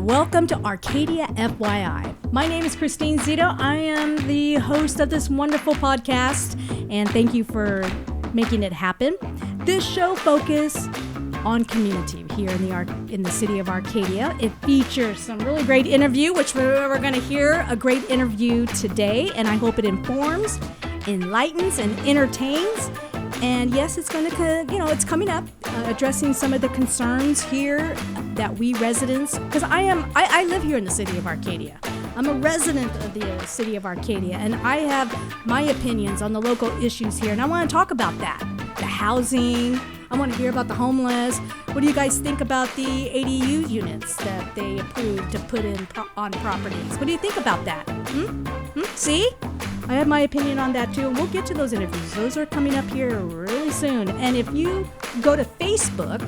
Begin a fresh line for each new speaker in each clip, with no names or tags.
and welcome to Arcadia FYI. My name is Christine Zito. I am the host of this wonderful podcast, and thank you for making it happen. This show focuses on community here in the city of Arcadia. It features some really great interview, which we're going to hear a great interview today, and I hope it informs, enlightens, and entertains. And yes, it's going to, it's coming up, addressing some of the concerns here that we residents, because I live here in the city of Arcadia. I'm a resident of the city of Arcadia, and I have my opinions on the local issues here, and I want to talk about that. The housing, I want to hear about the homeless. What do you guys think about the ADU units that they approved to put in on properties? What do you think about that? See? I have my opinion on that too, and we'll get to those interviews. Those are coming up here really soon. And if you go to Facebook,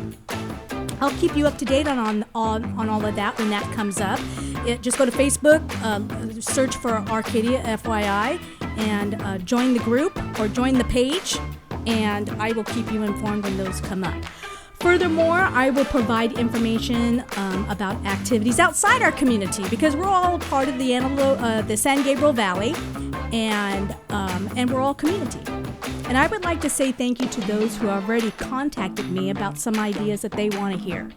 I'll keep you up to date on all of that when that comes up. Just go to Facebook, search for Arcadia FYI, and join the group or join the page, and I will keep you informed when those come up. Furthermore, I will provide information about activities outside our community, because we're all part of the San Gabriel Valley, and we're all community. And I would like to say thank you to those who have already contacted me about some ideas that they want to hear.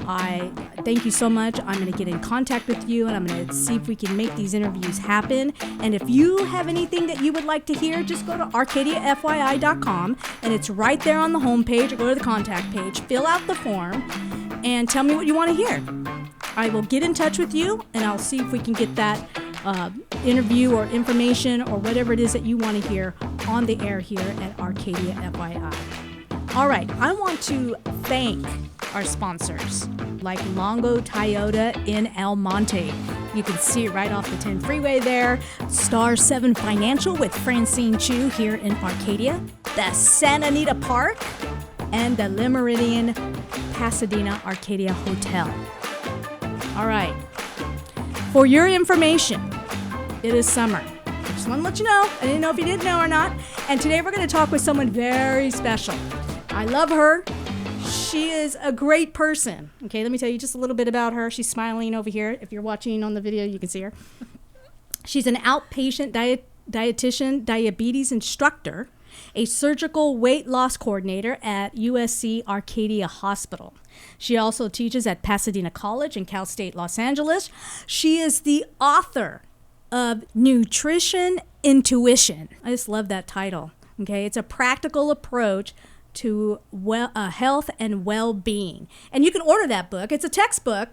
I thank you so much. I'm going to get in contact with you, and I'm going to see if we can make these interviews happen. And if you have anything that you would like to hear, just go to arcadiafyi.com, and it's right there on the homepage, or go to the contact page, fill out the form, and tell me what you want to hear. I will get in touch with you, and I'll see if we can get that interview or information or whatever it is that you want to hear on the air here at Arcadia FYI. All right, I want to thank our sponsors like Longo Toyota in El Monte. You can see it right off the 10 freeway there. Star 7 Financial with Francine Chu here in Arcadia. The Santa Anita Park and the Le Meridian Pasadena Arcadia Hotel. All right, for your information, it is summer. I just want to let you know. I didn't know if you didn't know or not. And today we're going to talk with someone very special. I love her. She is a great person. Okay, let me tell you just a little bit about her. She's smiling over here. If you're watching on the video, you can see her. She's an outpatient dietitian, diabetes instructor, a surgical weight loss coordinator at USC Arcadia Hospital. She also teaches at Pasadena College and Cal State Los Angeles. She is the author of Nutrition Intuition. I just love that title. Okay, it's a practical approach to health and well-being. And you can order that book. It's a textbook,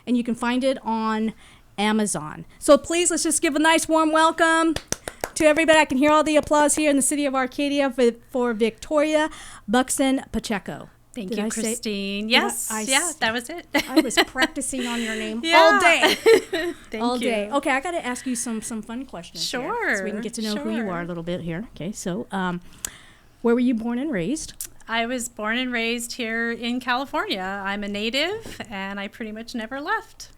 and you can find it on Amazon. So please, let's just give a nice warm welcome to everybody. I can hear all the applause here in the city of Arcadia for Victoria Buxton-Pacheco.
Thank you, Christine. Yes, that was it.
I was practicing on your name all day.
Thank
all
you.
Day. Okay, I got to ask you some fun questions.
Sure.
Here, so we can get to know who you are a little bit here. Okay, so where were you born and raised?
I was born and raised here in California. I'm a native, and I pretty much never left.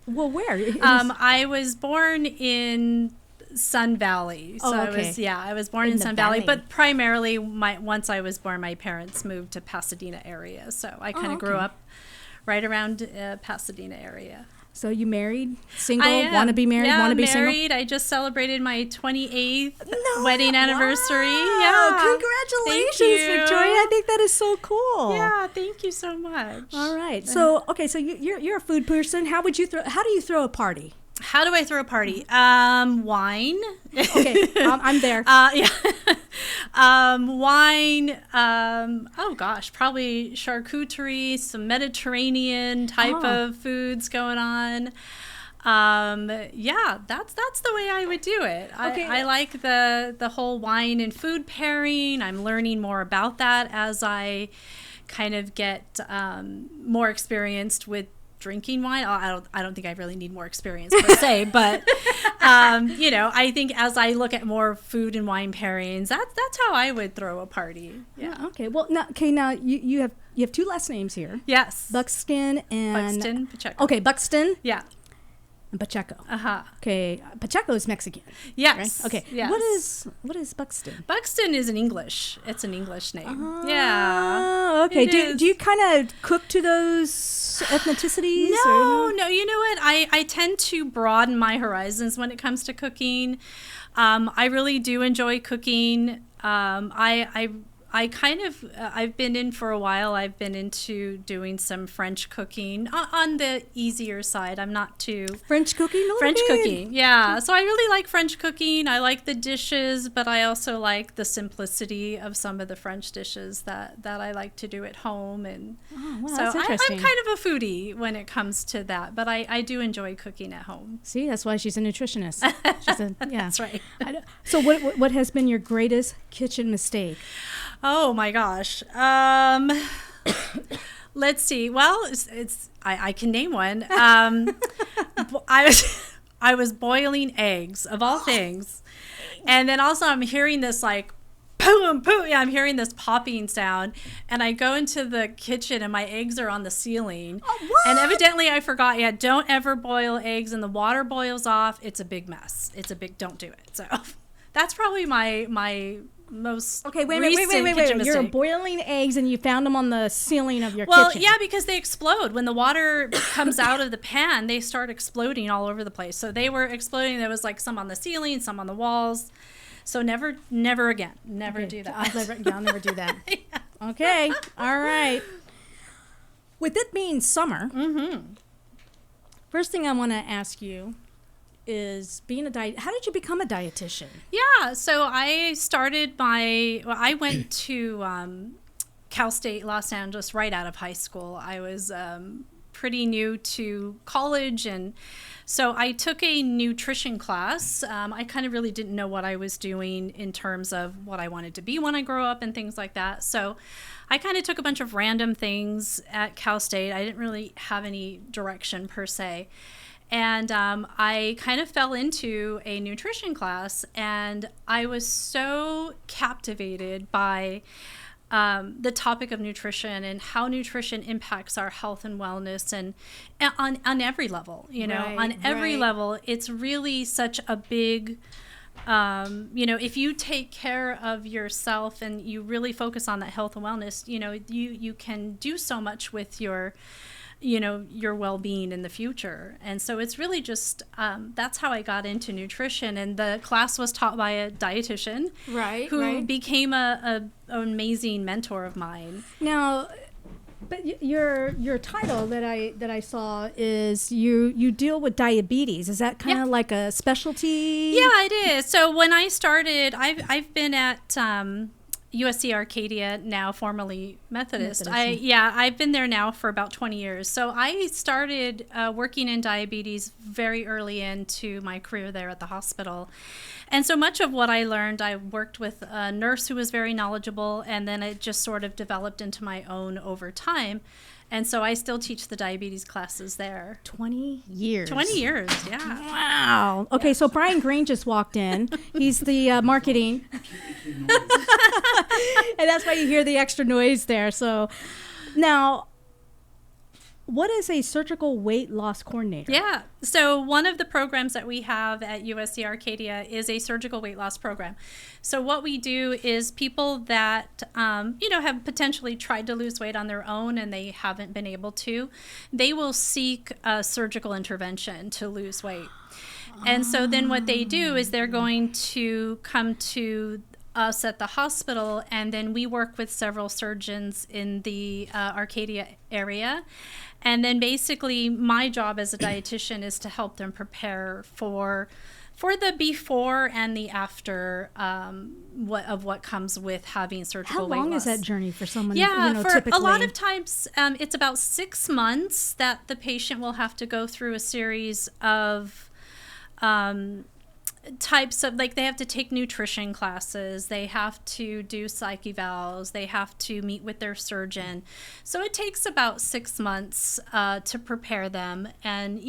Well, where?
I was born in Sun Valley. So
okay.
I was born in Sun Valley, but primarily once I was born, my parents moved to Pasadena area. So I kind of grew up right around Pasadena area.
So you married, single, want to be married, want to be single?
Yeah, married. I just celebrated my 28th wedding anniversary.
Wow.
Yeah.
Congratulations, Victoria. I think that is so cool.
Yeah, thank you so much.
All right. So you're a food person. How do you throw a party?
How do I throw a party? Wine.
Okay, I'm there.
Wine. Probably charcuterie, some Mediterranean type of foods going on. That's the way I would do it.
Okay.
I like the whole wine and food pairing. I'm learning more about that as I kind of get more experienced with drinking wine. I don't think I really need more experience per se, but I think as I look at more food and wine pairings, that's how I would throw a party. Yeah.
Okay. Well, now you have two last names here.
Yes.
Buxton and
Buxton-Pacheco.
Okay, Buxton.
Yeah.
And Pacheco.
Uh-huh.
Okay, Pacheco is Mexican.
Yes.
Right? Okay.
Yes.
What is Buxton?
Buxton is It's an English name.
Oh,
yeah.
Okay. Do you kind of cook to those ethnicities?
No, you know what? I tend to broaden my horizons when it comes to cooking. I really do enjoy cooking. I kind of, I've been in for a while. I've been into doing some French cooking on the easier side. I'm not too...
French cooking?
French cooking, yeah. So I really like French cooking. I like the dishes, but I also like the simplicity of some of the French dishes that I like to do at home. And
that's interesting.
I'm kind of a foodie when it comes to that, but I do enjoy cooking at home.
See, that's why she's a nutritionist.
That's right.
So what has been your greatest kitchen mistake?
Oh my gosh. Let's see. Well, I can name one. I was boiling eggs of all things, and then also I'm hearing this like boom, boom. Yeah, I'm hearing this popping sound, and I go into the kitchen and my eggs are on the ceiling.
Oh, what?
And evidently I forgot. Yeah, don't ever boil eggs, and the water boils off. It's a big mess. Don't do it. So that's probably my most
wait.
mistake.
You're boiling eggs and you found them on the ceiling of your kitchen.
Well, yeah, because they explode. When the water comes out of the pan, they start exploding all over the place. So they were exploding. There was like some on the ceiling, some on the walls. So never again. Never do that.
I'll never do that. Yeah. Okay. All right. With it being summer, first thing I want to ask is being how did you become a dietitian?
Yeah, so I went to Cal State Los Angeles right out of high school. I was pretty new to college, and so I took a nutrition class. I kind of really didn't know what I was doing in terms of what I wanted to be when I grow up and things like that. So I kind of took a bunch of random things at Cal State. I didn't really have any direction per se. And I kind of fell into a nutrition class, and I was so captivated by the topic of nutrition and how nutrition impacts our health and wellness, and on every level, on every level. It's really such a big, if you take care of yourself and you really focus on that health and wellness, you can do so much with your well-being in the future. And so it's really just that's how I got into nutrition. And the class was taught by a dietitian who became an amazing mentor of mine.
Now, but your title that I saw is you deal with diabetes. Is that kind of like a specialty?
Yeah, it is. So when I started, I've been at USC Arcadia, now formerly Methodist. I've been there now for about 20 years. So I started working in diabetes very early into my career there at the hospital. And so much of what I learned, I worked with a nurse who was very knowledgeable, and then it just sort of developed into my own over time. And so I still teach the diabetes classes there.
20 years.
20 years, yeah.
Wow. Okay, so Brian Green just walked in. He's the marketing. And that's why you hear the extra noise there. So now, what is a surgical weight loss coordinator?
Yeah. So one of the programs that we have at USC Arcadia is a surgical weight loss program. So what we do is people that, have potentially tried to lose weight on their own and they haven't been able to, they will seek a surgical intervention to lose weight. And so then what they do is they're going to come to us at the hospital, and then we work with several surgeons in the Arcadia area. And then basically my job as a dietitian is to help them prepare for the before and the after what comes with having surgical weight loss.
How long is that journey for someone?
For
typically?
A lot of times it's about 6 months that the patient will have to go through a series of types of, like, they have to take nutrition classes, they have to do psych evals, they have to meet with their surgeon. So it takes about 6 months to prepare them. And,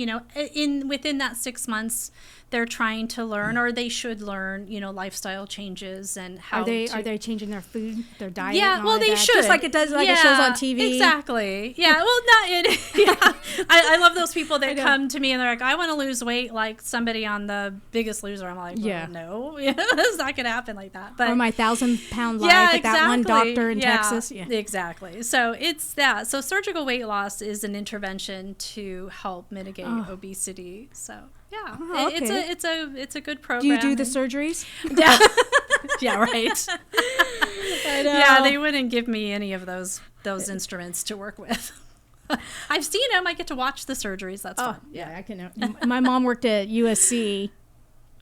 within that 6 months, they're trying to learn, or they should learn, lifestyle changes and how
are they changing their food, their diet?
Yeah, well, they should.
Just like it does, it shows on TV.
Exactly. Yeah, well, not it. Yeah. I love those people that come to me and they're like, I want to lose weight like somebody on The Biggest Loser. I'm like, well, no, it's not going to happen like that. But,
or my 1,000-pound life at that one doctor in Texas. Yeah,
exactly. So it's that. So surgical weight loss is an intervention to help mitigate obesity. So yeah, it's a good program.
Do you do the surgeries?
Yeah. Yeah, right. Yeah, they wouldn't give me any of those instruments to work with. I've seen them. I get to watch the surgeries. That's fun.
Yeah, I can. My mom worked at USC,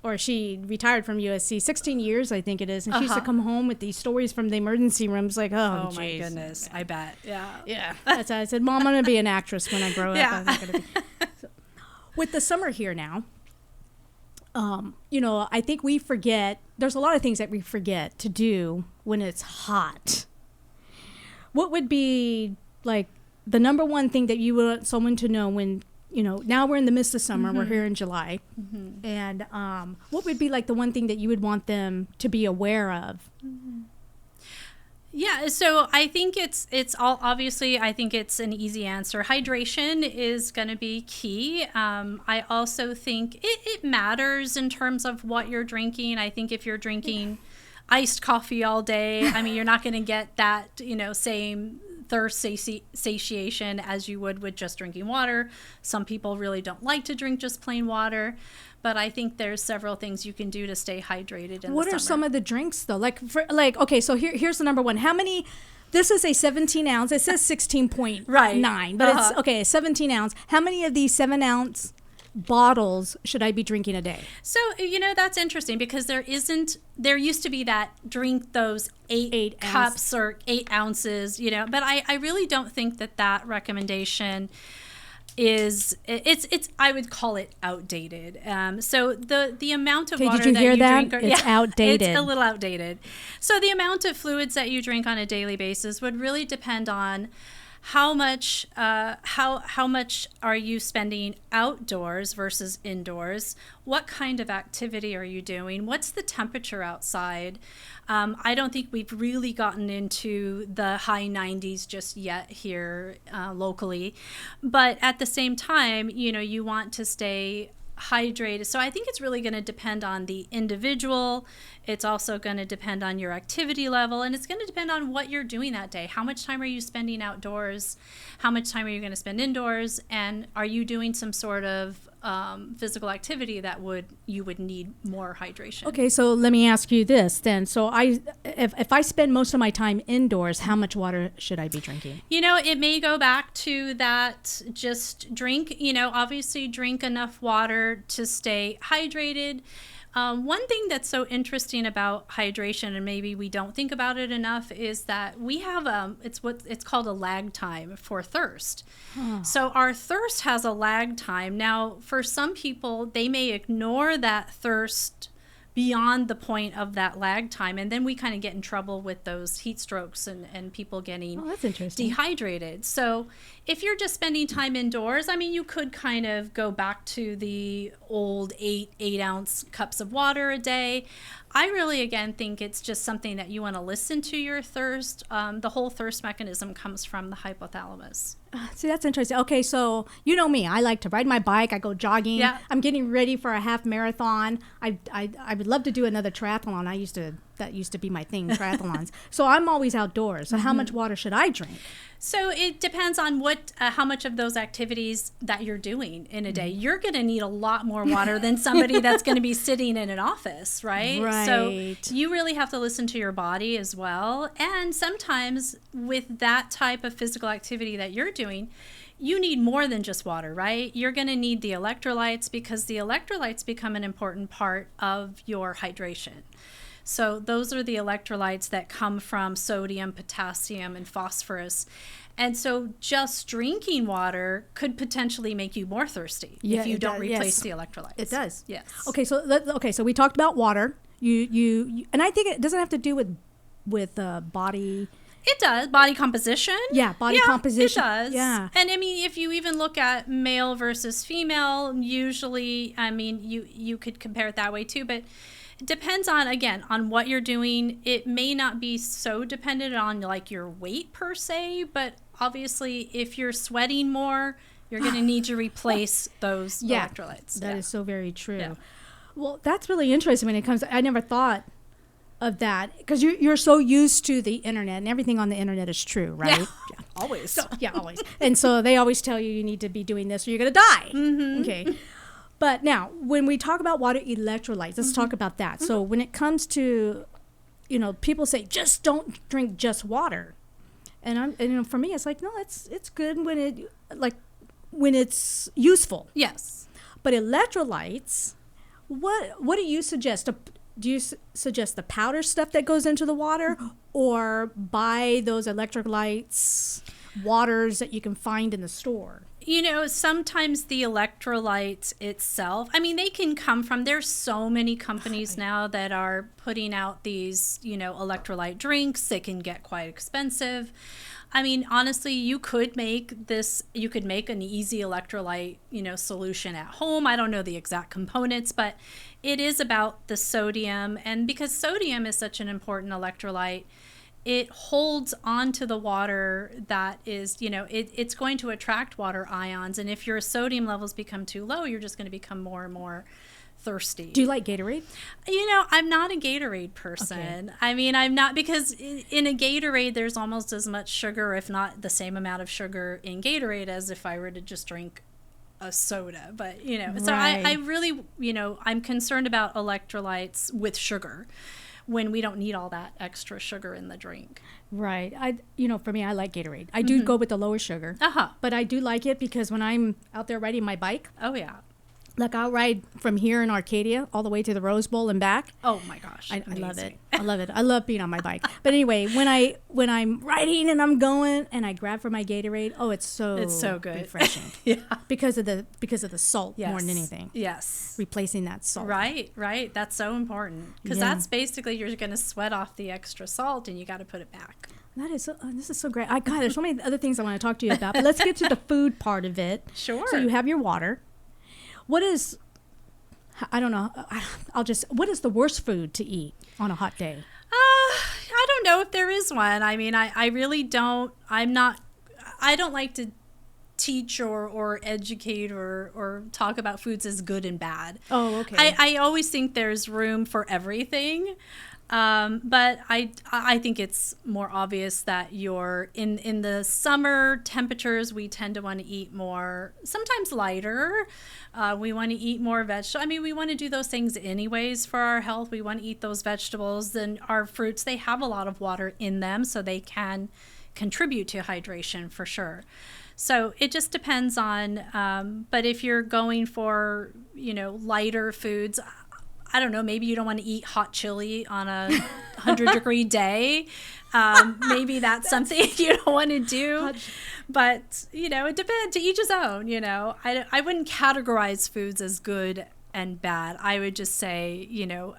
or she retired from USC 16 years, I think it is. And she used to come home with these stories from the emergency rooms like, oh
my goodness. I bet. Yeah.
Yeah. That's how I said, Mom, I'm going to be an actress when I grow up.
Yeah.
I'm gonna be. So, with the summer here now, I think we forget, there's a lot of things that we forget to do when it's hot. What would be like the number one thing that you want someone to know when, now we're in the midst of summer, we're here in July, and what would be like the one thing that you would want them to be aware of?
Yeah, so I think it's all, obviously, I think it's an easy answer. Hydration is going to be key. I also think it matters in terms of what you're drinking. I think if you're drinking iced coffee all day, I mean, you're not going to get that, same thirst satiation as you would with just drinking water. Some people really don't like to drink just plain water. But I think there's several things you can do to stay hydrated in the summer.
What are some of the drinks, though? Okay, so here's the number one. How many, this is a 17 ounce. It says 16.9, right. But it's, 17 ounce. How many of these 7 ounce bottles should I be drinking a day?
So, that's interesting because there used to be that drink those 8 cups or 8 ounces, but I really don't think that recommendation is it's I would call it outdated. So the amount of water
did you hear that?
drink,
it's outdated.
It's a little outdated. So the amount of fluids that you drink on a daily basis would really depend on how much are you spending outdoors versus indoors? What kind of activity are you doing? What's the temperature outside? I don't think we've really gotten into the high 90s just yet here locally. But at the same time, you want to stay hydrated. So I think it's really going to depend on the individual. It's also going to depend on your activity level, and it's going to depend on what you're doing that day. How much time are you spending outdoors? How much time are you going to spend indoors? And are you doing some sort of physical activity that you would need more hydration?
Okay, so let me ask you this then. So if I spend most of my time indoors, how much water should I be drinking?
It may go back to that just drink, obviously drink enough water to stay hydrated. One thing that's so interesting about hydration, and maybe we don't think about it enough, is that we have it's called a lag time for thirst. So our thirst has a lag time. Now, for some people, they may ignore that thirst beyond the point of that lag time, and then we kind of get in trouble with those heat strokes and people getting
that's interesting.
dehydrated. So if you're just spending time indoors, I mean, you could kind of go back to the old 8 ounce cups of water a day. I really, again, think it's just something that you want to listen to your thirst. The whole thirst mechanism comes from the hypothalamus.
See, that's interesting. Okay, so you know me. I like to ride my bike. I go jogging.
Yeah.
I'm getting ready for a half marathon. I would love to do another triathlon. That used to be my thing, triathlons. So I'm always outdoors. So how much water should I drink?
So it depends on how much of those activities that you're doing in a day. You're going to need a lot more water than somebody that's going to be sitting in an office, right?
Right.
So you really have to listen to your body as well. And sometimes with that type of physical activity that you're doing, you need more than just water, right? You're going to need the electrolytes because the electrolytes become an important part of your hydration. So those are the electrolytes that come from sodium, potassium, and phosphorus. And so just drinking water could potentially make you more thirsty if you don't replace the electrolytes.
It does.
Yes.
Okay, so we talked about water. You and I think it doesn't have to do with body.
It does. Body composition.
Yeah, body composition.
It does.
Yeah.
And I mean, if you even look at male versus female, usually, I mean, you could compare it that way too, but it depends on what you're doing. It may not be so dependent on like your weight per se, but obviously if you're sweating more, you're going to need to replace those
Yeah,
electrolytes.
that is so very true.
Yeah.
Well, that's really interesting when it comes I never thought of that because you're so used to the internet and everything on the internet is true, right?
Yeah. Always.
So, yeah, always. And so they always tell you need to be doing this or you're going to die.
Mm-hmm.
Okay. But now, when we talk about water electrolytes, let's talk about that. So when it comes to, people say, just don't drink just water. And for me, it's like, no, it's good when it's useful.
Yes.
But electrolytes, what do you suggest? Do you suggest the powder stuff that goes into the water or buy those electrolytes waters that you can find in the store?
Sometimes the electrolytes itself, they can come from, there's so many companies now that are putting out these, electrolyte drinks. They can get quite expensive. Honestly, you could make an easy electrolyte, solution at home. I don't know the exact components, but it is about the sodium. And because sodium is such an important electrolyte, it holds onto the water that is, it's going to attract water ions. And if your sodium levels become too low, you're just going to become more and more thirsty.
Do you like Gatorade?
I'm not a Gatorade person. Okay. I'm not, because in a Gatorade, there's almost as much sugar, if not the same amount of sugar in Gatorade as if I were to just drink a soda. But, so I really, I'm concerned about electrolytes with sugar when we don't need all that extra sugar in the drink.
Right. For me, I like Gatorade. I do go with the lower sugar. But I do like it because when I'm out there riding my bike.
Oh, yeah.
Like I'll ride from here in Arcadia all the way to the Rose Bowl and back.
Oh my gosh.
I love it. I love it. I love being on my bike. But anyway, when I'm riding and I'm going and I grab for my Gatorade, it's so
good.
Refreshing.
Yeah.
Because of the salt more than anything.
Yes.
Replacing that salt.
Right. That's so important. Because that's basically you're going to sweat off the extra salt and you got to put it back.
This is so great. There's so many other things I want to talk to you about. But let's get to the food part of it.
Sure.
So you have your water. What is the worst food to eat on a hot day?
I don't know if there is one. I really don't. I don't like to teach or educate or talk about foods as good and bad.
Oh, okay.
I always think there's room for everything. But I think it's more obvious that you're in the summer temperatures, we tend to want to eat more, sometimes lighter. We want to eat more vegetables. We want to do those things anyways for our health. We want to eat those vegetables, and our fruits, they have a lot of water in them, so they can contribute to hydration for sure. So it just depends on, but if you're going for, lighter foods, I don't know, maybe you don't want to eat hot chili on a 100-degree day. Maybe that's something you don't want to do. But, it depends. To each his own, I wouldn't categorize foods as good and bad. I would just say,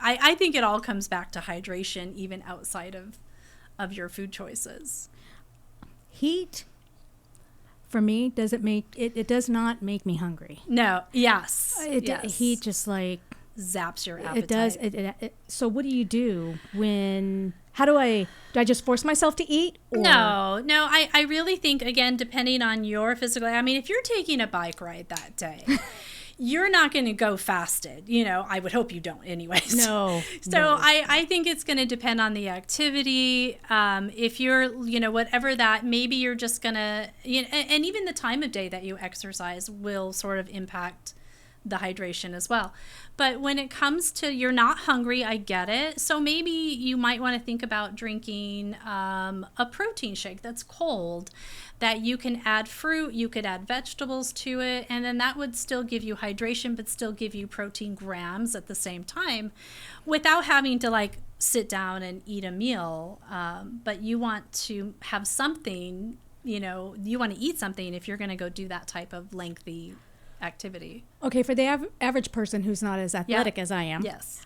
I think it all comes back to hydration, even outside of your food choices.
Heat, for me, it does not make me hungry.
No. Yes.
Heat just like
zaps your appetite.
It does. So what do you do do I just force myself to eat? Or?
No, I really think, again, depending on your physical, if you're taking a bike ride that day, you're not going to go fasted. I would hope you don't anyways.
No.
So I think it's going to depend on the activity. If you're, whatever that, maybe you're just going to, and even the time of day that you exercise will sort of impact the hydration as well. But when it comes to you're not hungry, I get it. So maybe you might want to think about drinking a protein shake that's cold, that you can add fruit, you could add vegetables to it, and then that would still give you hydration, but still give you protein grams at the same time without having to sit down and eat a meal. But you want to have something, you want to eat something if you're going to go do that type of lengthy activity.
Okay, for the average person who's not as athletic as I am.
Yes.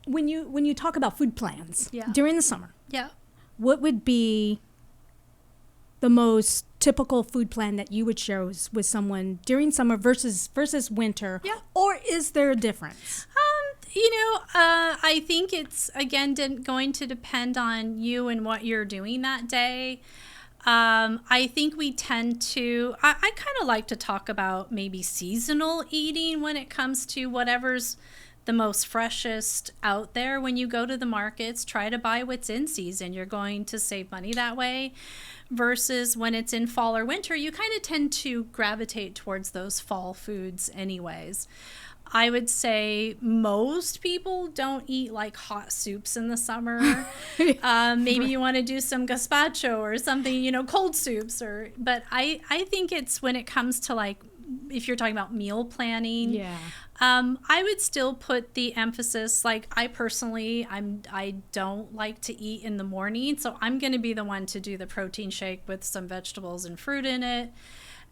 When you talk about food plans during the summer,
yeah,
what would be the most typical food plan that you would share with someone during summer versus winter?
Yeah.
Or is there a difference?
I think it's, again, going to depend on you and what you're doing that day. I think we tend to, I kind of like to talk about maybe seasonal eating when it comes to whatever's the most freshest out there. When you go to the markets, try to buy what's in season. You're going to save money that way. Versus when it's in fall or winter, you kind of tend to gravitate towards those fall foods anyways. I would say most people don't eat like hot soups in the summer. Maybe you want to do some gazpacho or something, cold soups. But I think it's when it comes to like, if you're talking about meal planning, I would still put the emphasis, like I personally, I don't like to eat in the morning. So I'm going to be the one to do the protein shake with some vegetables and fruit in it.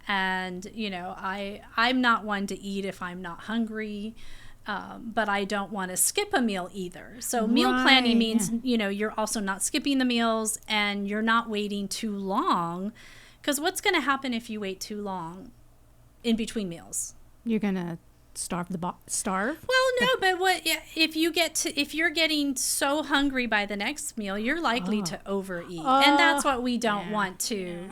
And, I'm not one to eat if I'm not hungry, but I don't want to skip a meal either. So meal planning means, you're also not skipping the meals and you're not waiting too long. Because what's going to happen if you wait too long in between meals?
You're going to starve?
Well, no, but if you're getting so hungry by the next meal, you're likely to overeat, and that's what we don't want to.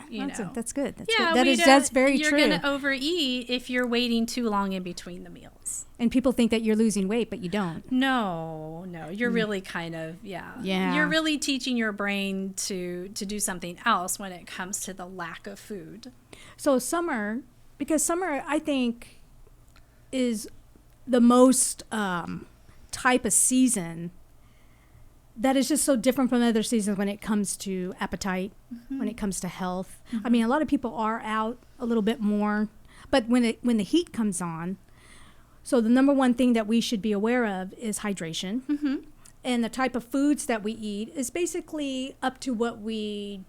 That's good. That's very true.
You're going to overeat if you're waiting too long in between the meals.
And people think that you're losing weight, but you don't.
No, you're really kind of You're really teaching your brain to do something else when it comes to the lack of food.
So because summer, I think, is the most type of season that is just so different from other seasons when it comes to appetite, when it comes to health. I mean, a lot of people are out a little bit more, but when the heat comes on, so the number one thing that we should be aware of is hydration. And the type of foods that we eat is basically up to what we're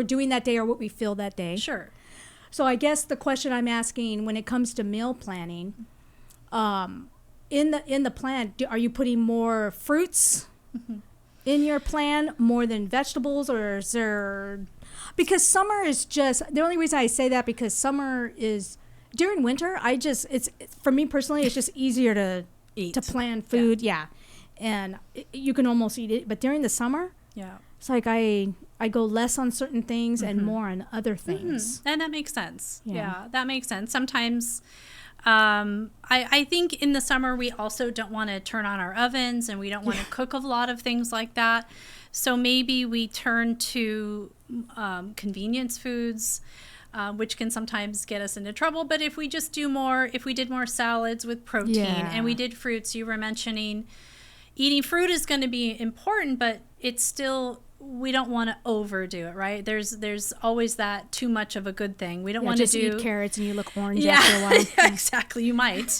doing that day or what we feel that day.
Sure.
So I guess the question I'm asking when it comes to meal planning, in the plan, are you putting more fruits in your plan more than vegetables, or is there? Because summer is just the only reason I say that, because summer is during winter. It's for me personally, it's just easier to eat, to plan food. And you can almost eat it, but during the summer, it's like I go less on certain things and more on other things.
And that makes sense. Yeah, that makes sense. Sometimes I think in the summer we also don't want to turn on our ovens, and we don't want to cook a lot of things like that. So maybe we turn to convenience foods, which can sometimes get us into trouble. But if we did more salads with protein and we did fruits, you were mentioning eating fruit is going to be important, but it's still, we don't want to overdo it, right? There's always that too much of a good thing. We don't want to
eat carrots and you look orange after a while.
Exactly, you might.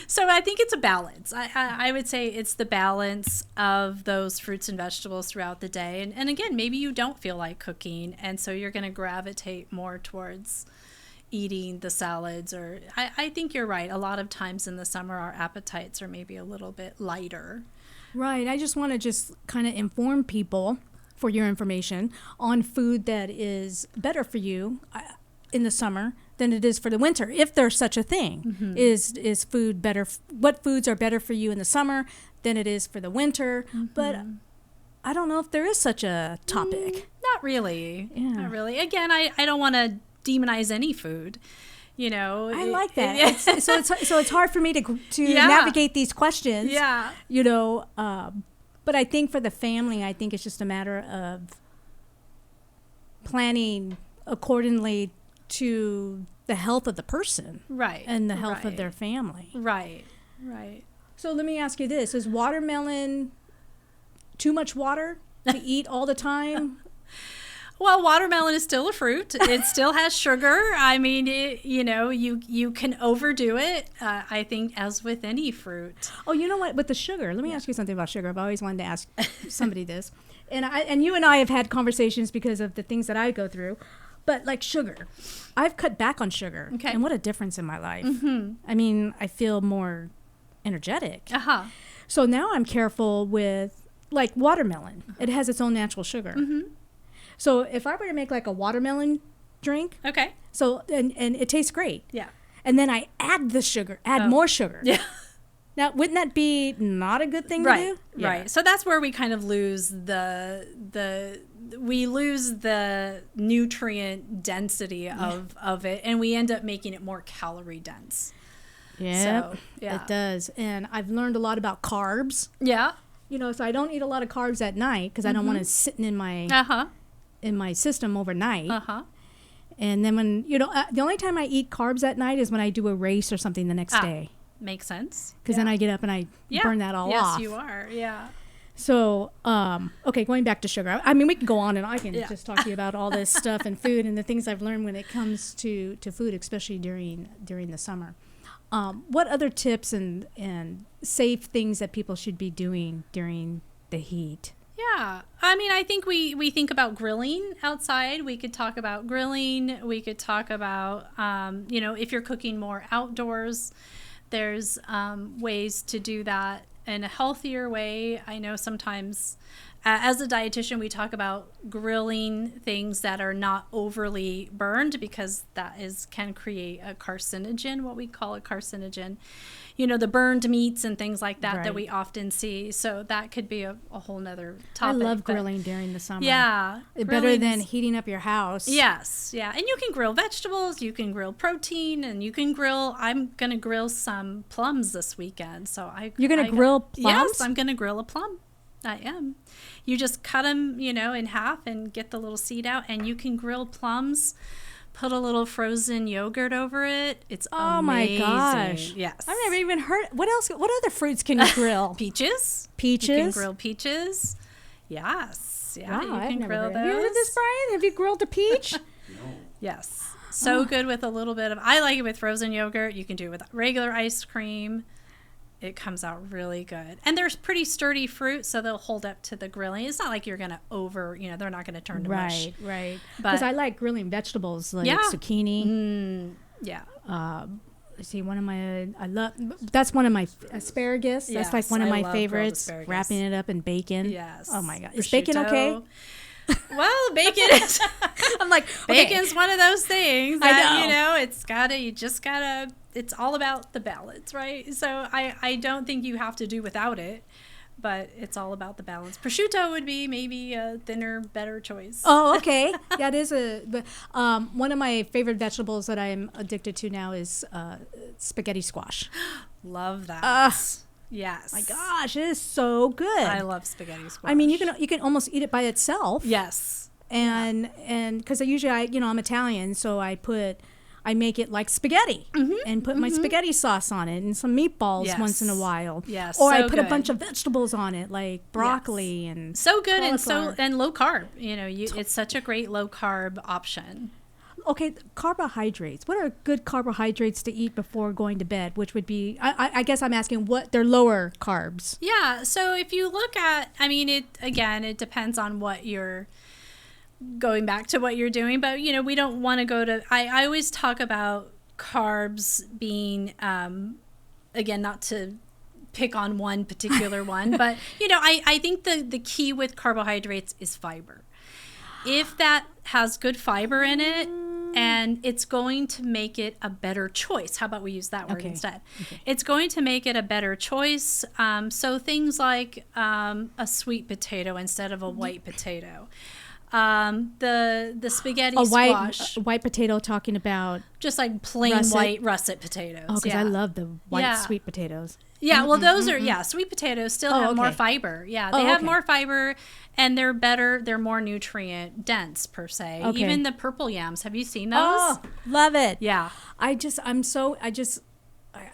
So I think it's a balance. I would say it's the balance of those fruits and vegetables throughout the day. And again, maybe you don't feel like cooking, and so you're going to gravitate more towards eating the salads. Or I think you're right. A lot of times in the summer, our appetites are maybe a little bit lighter.
Right. I just want to kind of inform people, for your information, on food that is better for you in the summer than it is for the winter, if there's such a thing. Is food better? What foods are better for you in the summer than it is for the winter? But I don't know if there is such a topic.
Not really. Not really. Again, I don't want to demonize any food.
I like that. So it's hard for me to navigate these questions. But I think for the family, I think it's just a matter of planning accordingly to the health of the person,
right,
and the health of their family,
right.
So let me ask you this: is watermelon too much water to eat all the time?
Well, watermelon is still a fruit. It still has sugar. I mean, you can overdo it, I think, as with any fruit.
Oh, you know what? With the sugar, let me ask you something about sugar. I've always wanted to ask somebody this. And you and I have had conversations because of the things that I go through. But like sugar, I've cut back on sugar.
Okay.
And what a difference in my life. I mean, I feel more energetic. So now I'm careful with, like, watermelon. It has its own natural sugar. So if I were to make like a watermelon drink, so and it tastes great, and then I add the sugar, more sugar, Now, wouldn't that be not a good thing to do?
Right. So that's where we kind of lose the nutrient density of it, and we end up making it more calorie dense.
Yeah,
so, yeah,
it does. And I've learned a lot about carbs.
Yeah.
So I don't eat a lot of carbs at night because I don't want it sitting in my system overnight. And then when, the only time I eat carbs at night is when I do a race or something the next day.
Makes sense.
Because then I get up and I burn that all off.
Yes, you are. Yeah.
So, okay, going back to sugar. I mean, we can go on and I can just talk to you about all this stuff and food and the things I've learned when it comes to food, especially during the summer. What other tips and safe things that people should be doing during the heat?
Yeah. I mean, I think we think about grilling outside. We could talk about grilling. We could talk about, if you're cooking more outdoors, there's ways to do that in a healthier way. I know sometimes as a dietitian, we talk about grilling things that are not overly burned because that can create a carcinogen, what we call a carcinogen. The burned meats and things like that that we often see. So that could be a whole nother topic.
I love grilling during the summer.
Yeah.
Better than heating up your house.
Yes. Yeah. And you can grill vegetables, you can grill protein, and you can I'm going to grill some plums this weekend. You're
going to grill plums?
Yes, I'm going to grill a plum. I am. You just cut them, in half and get the little seed out, and you can grill plums. Put a little frozen yogurt over it. It's amazing.
My gosh.
Yes.
I've never even heard. What else? What other fruits can you grill?
Peaches.
Peaches?
You can grill peaches. Yes. Yeah,
wow,
you can grill those.
Have you heard of this, Brian? Have you grilled a peach?
No.
Yes. So good with a little bit of, I like it with frozen yogurt. You can do it with regular ice cream. It comes out really good. And they're pretty sturdy fruit, so they'll hold up to the grilling. It's not like you're going to they're not going to turn to mush.
Right. Because I like grilling vegetables like zucchini.
Yeah.
See, that's one of my asparagus.
Yes,
that's like one of my favorites. Wrapping it up in bacon.
Yes.
Oh my God. Is bacon okay?
Well, bacon is.
I'm like,
bacon's one of those things
that,
it's all about the balance, right? So I don't think you have to do without it, but it's all about the balance. Prosciutto would be maybe a thinner, better choice.
Oh, okay. Yeah, it is one of my favorite vegetables that I'm addicted to now is spaghetti squash.
Love that. Yes.
My gosh, it is so good. I
love spaghetti squash.
I mean, you can almost eat it by itself.
Yes.
And because usually I'm Italian, so I make it like spaghetti and put my spaghetti sauce on it and some meatballs once in a while.
Yes.
Or I put a bunch of vegetables on it like broccoli and
so good
cauliflower.
and low carb. It's such a great low carb option.
Okay, carbohydrates. What are good carbohydrates to eat before going to bed? Which would be, I guess I'm asking what they're lower carbs.
Yeah. So if you look at, it depends on what you're going back to what you're doing, but we don't want to go to, I always talk about carbs being, again, not to pick on one particular one, but I think the key with carbohydrates is fiber. If that has good fiber in it, and it's going to make it a better choice. How about we use that word instead? Okay. It's going to make it a better choice. So things like a sweet potato instead of a white potato. The spaghetti squash.
A white potato, talking about
just like plain white russet potatoes.
Oh, because I love the white sweet potatoes.
Yeah, well, those are, sweet potatoes still have more fiber. Yeah, they have more fiber, and they're better. They're more nutrient dense, per se. Okay. Even the purple yams. Have you seen those?
Oh, love it.
Yeah.
I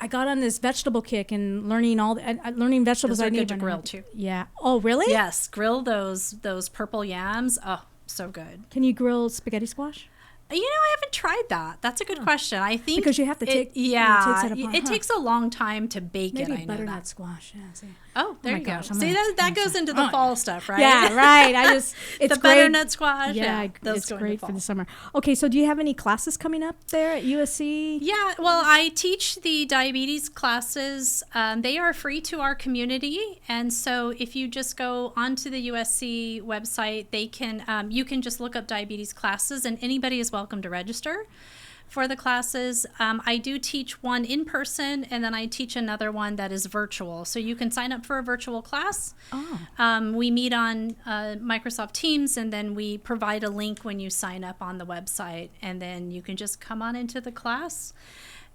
got on this vegetable kick and learning learning vegetables.
Those are good to grill, too.
Yeah. Oh, really?
Yes. Grill those purple yams. Oh, so good.
Can you grill spaghetti squash?
I haven't tried that. That's a good question. I think
because you have to take
it takes a long time to bake it. I know
butternut
that.
Squash. Yeah, see.
Oh, there you go. See, that goes into the fall stuff, right?
Yeah, right. It's
the
great.
Butternut squash.
Yeah, it's great for the summer. Okay, so do you have any classes coming up there at USC?
Yeah, well, I teach the diabetes classes. They are free to our community, and so if you just go onto the USC website, they can you can just look up diabetes classes, and anybody is welcome to register. for the classes. I do teach one in person, and then I teach another one that is virtual. So you can sign up for a virtual class. We meet on Microsoft Teams, and then we provide a link when you sign up on the website, and then you can just come on into the class.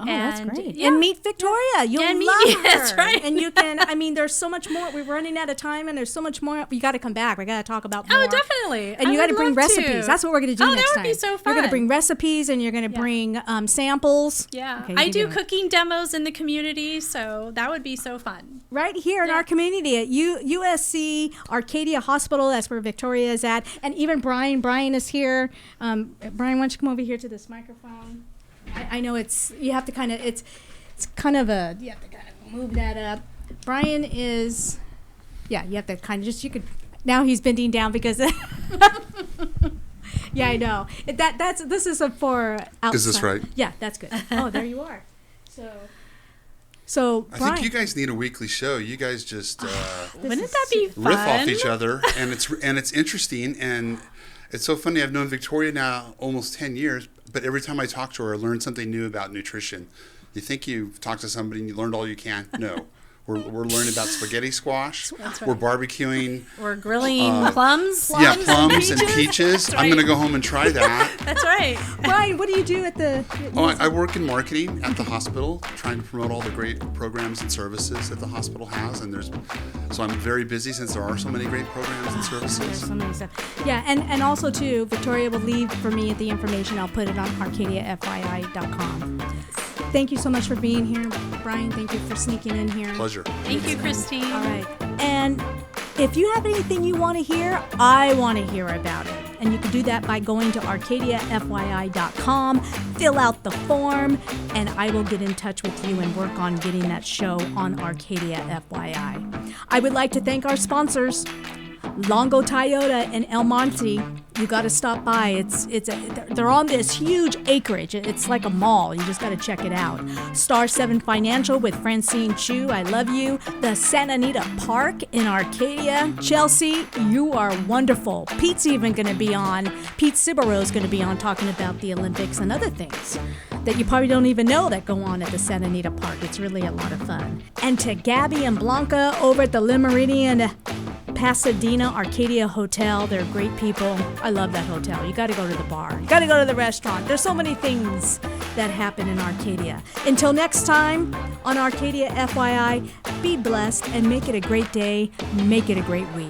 Oh, that's great.
Yeah.
And meet Victoria. You'll love her.
That's right.
And you can, I mean, there's so much more. We're running out of time, and there's so much more. You got to come back. We got to talk about more.
Oh, definitely.
And you got to bring recipes. That's what we're going to do next time.
That would be so fun.
You're going to bring recipes, and you're going to bring samples.
Yeah.
Okay,
I do cooking demos in the community, so that would be so fun.
Right here in our community at USC Arcadia Hospital. That's where Victoria is at. And even Brian. Brian is here. Brian, why don't you come over here to this microphone? I know you have to kind of, it's kind of you have to kind of move that up. Brian is, you have to kind of you could, now he's bending down because, I know. This is for outside.
Is this right?
Yeah, that's good. Oh, there you are. So
I
Brian,
think you guys need a weekly show. You guys just
Wouldn't that be fun?
riff off each other, and it's interesting, and it's so funny. I've known Victoria now almost 10 years, but every time I talk to her, I learn something new about nutrition. You think you've talked to somebody and you learned all you can? No. We're learning about spaghetti squash.
That's right.
We're barbecuing.
We're grilling plums.
Yeah, plums and peaches.
That's
I'm
right.
going to go home and try that.
That's right.
Brian, what do you do at the?
I work in marketing at the hospital, trying to promote all the great programs and services that the hospital has, so I'm very busy since there are so many great programs and services.
There's so many stuff. Yeah, and also too, Victoria will leave for me the information. I'll put it on ArcadiaFYI.com. Thank you so much for being here, Brian. Thank you for sneaking in here.
Pleasure.
Thank you, Christine.
All right. And if you have anything you want to hear, I want to hear about it. And you can do that by going to ArcadiaFYI.com, fill out the form, and I will get in touch with you and work on getting that show on Arcadia FYI. I would like to thank our sponsors, Longo Toyota in El Monte. You got to stop by. They're on this huge acreage. It's like a mall. You just got to check it out. Star 7 Financial with Francine Chu. I love you. The Santa Anita Park in Arcadia. Chelsea, you are wonderful. Pete's even going to be on. Pete Ciboreau is going to be on talking about the Olympics and other things that you probably don't even know that go on at the Santa Anita Park. It's really a lot of fun. And to Gabby and Blanca over at the Le Méridien Pasadena Arcadia Hotel. They're great people. I love that hotel. You got to go to the bar. You got to go to the restaurant. There's so many things that happen in Arcadia. Until next time on Arcadia FYI, be blessed and make it a great day. Make it a great week.